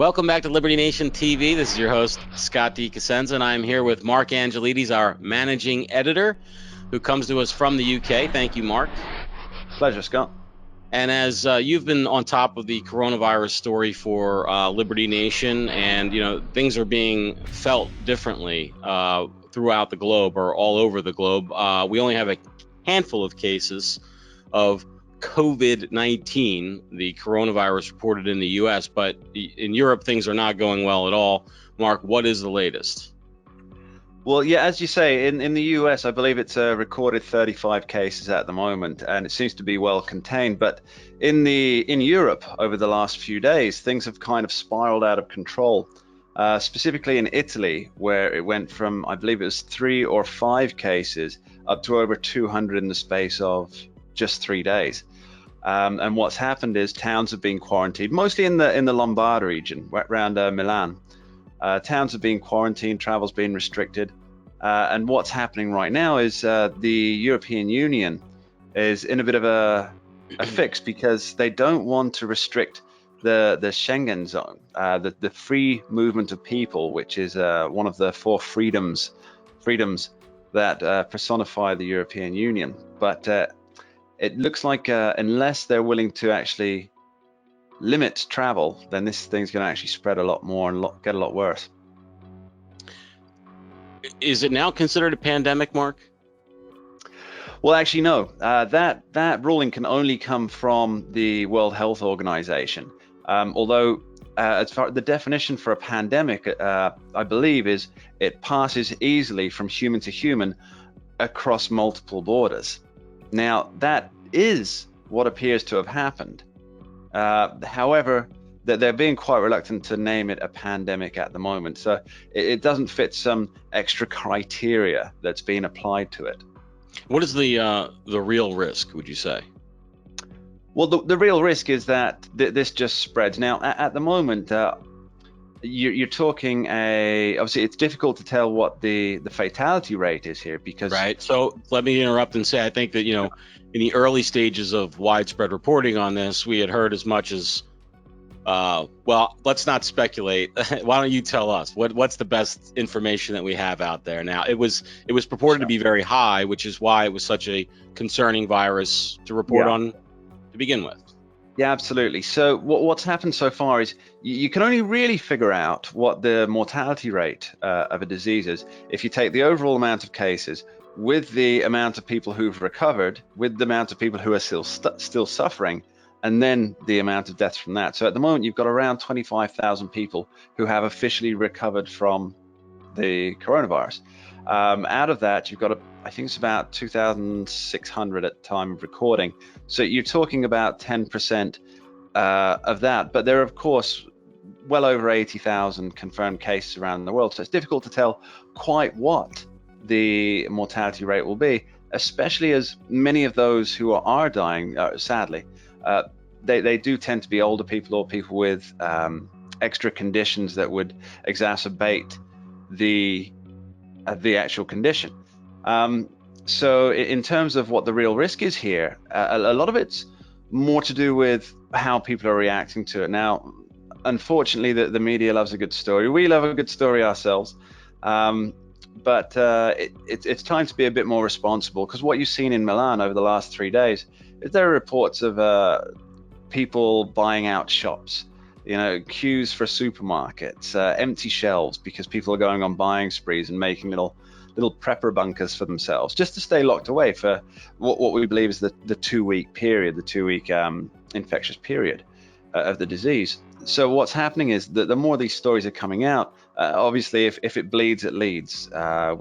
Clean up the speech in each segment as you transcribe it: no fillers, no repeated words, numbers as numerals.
Welcome back to Liberty Nation TV. This is your host, Scott D. Cosenza, and I'm here with Mark Angelides, our managing editor, who comes to us from the UK. Thank you, Mark. Pleasure, Scott. And as you've been on top of the coronavirus story for Liberty Nation, and things are being felt differently throughout the globe or all over the globe. We only have a handful of cases of COVID-19, the coronavirus reported in the U.S., but in Europe, things are not going well at all. Mark, what is the latest? Well, yeah, as you say, in the US, I believe it's a recorded 35 cases at the moment, and it seems to be well contained. But in Europe, over the last few days, things have kind of spiraled out of control. Specifically in Italy, where it went from, I believe it was 3 or 5 cases up to over 200 in the space of just 3 days. And what's happened is towns have been quarantined, mostly in the Lombard region, around Milan. Towns have been quarantined, travel's been restricted, and what's happening right now is the European Union is in a bit of a fix because they don't want to restrict the Schengen zone, the free movement of people, which is one of the 4 freedoms that personify the European Union. But it looks like unless they're willing to actually limit travel, then this thing's going to actually spread a lot more and get a lot worse. Is it now considered a pandemic, Mark? Well, actually, no. That ruling can only come from the World Health Organization. Although, as far as the definition for a pandemic, I believe is it passes easily from human to human across multiple borders. Now, that is what appears to have happened. However, they're being quite reluctant to name it a pandemic at the moment. So it doesn't fit some extra criteria that's being applied to it. What is the real risk, would you say? Well, the real risk is that this just spreads. Now, at the moment, you're talking obviously it's difficult to tell what the fatality rate is here because right. So let me interrupt and say I think that in the early stages of widespread reporting on this, we had heard as much as well, let's not speculate. Why don't you tell us what's the best information that we have out there now? It was purported to be very high, which is why it was such a concerning virus to report on to begin with. Yeah, absolutely. So what's happened so far is you can only really figure out what the mortality rate of a disease is if you take the overall amount of cases with the amount of people who've recovered, with the amount of people who are still suffering, and then the amount of deaths from that. So at the moment, you've got around 25,000 people who have officially recovered from the coronavirus. Out of that, you've got I think it's about 2,600 at the time of recording. So you're talking about 10% of that. But there are, of course, well over 80,000 confirmed cases around the world. So it's difficult to tell quite what the mortality rate will be, especially as many of those who are dying, sadly, they do tend to be older people or people with extra conditions that would exacerbate the actual condition. So in terms of what the real risk is here, a lot of it's more to do with how people are reacting to it. Now, unfortunately, the media loves a good story. We love a good story ourselves. But it's time to be a bit more responsible, because what you've seen in Milan over the last 3 days is there are reports of people buying out shops, queues for supermarkets, empty shelves because people are going on buying sprees and making little prepper bunkers for themselves just to stay locked away for what we believe is the 2-week period, the 2-week infectious period of the disease. So what's happening is that the more these stories are coming out, obviously if it bleeds, it leads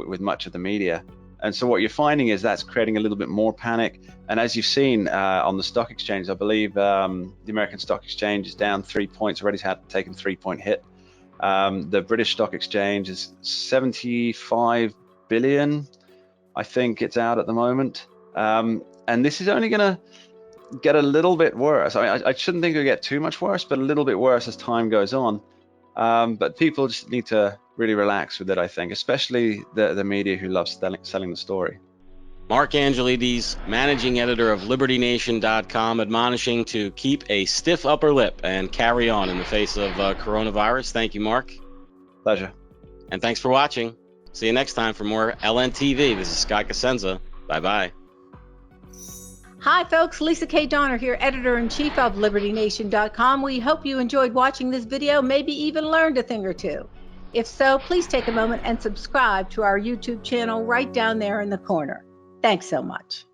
with much of the media. And so what you're finding is that's creating a little bit more panic. And as you've seen on the stock exchange, I believe the American Stock Exchange is down 3 points, already taken 3-point hit. The British Stock Exchange is 75 billion, I think it's out at the moment. And this is only going to get a little bit worse. I shouldn't think it'll get too much worse, but a little bit worse as time goes on. But people just need to really relax with it, I think, especially the media who loves selling the story. Mark Angelides, managing editor of LibertyNation.com, admonishing to keep a stiff upper lip and carry on in the face of coronavirus. Thank you, Mark. Pleasure. And thanks for watching. See you next time for more LNTV. This is Scott Cosenza. Bye-bye. Hi, folks. Lisa K. Donner here, editor-in-chief of LibertyNation.com. We hope you enjoyed watching this video, maybe even learned a thing or two. If so, please take a moment and subscribe to our YouTube channel right down there in the corner. Thanks so much.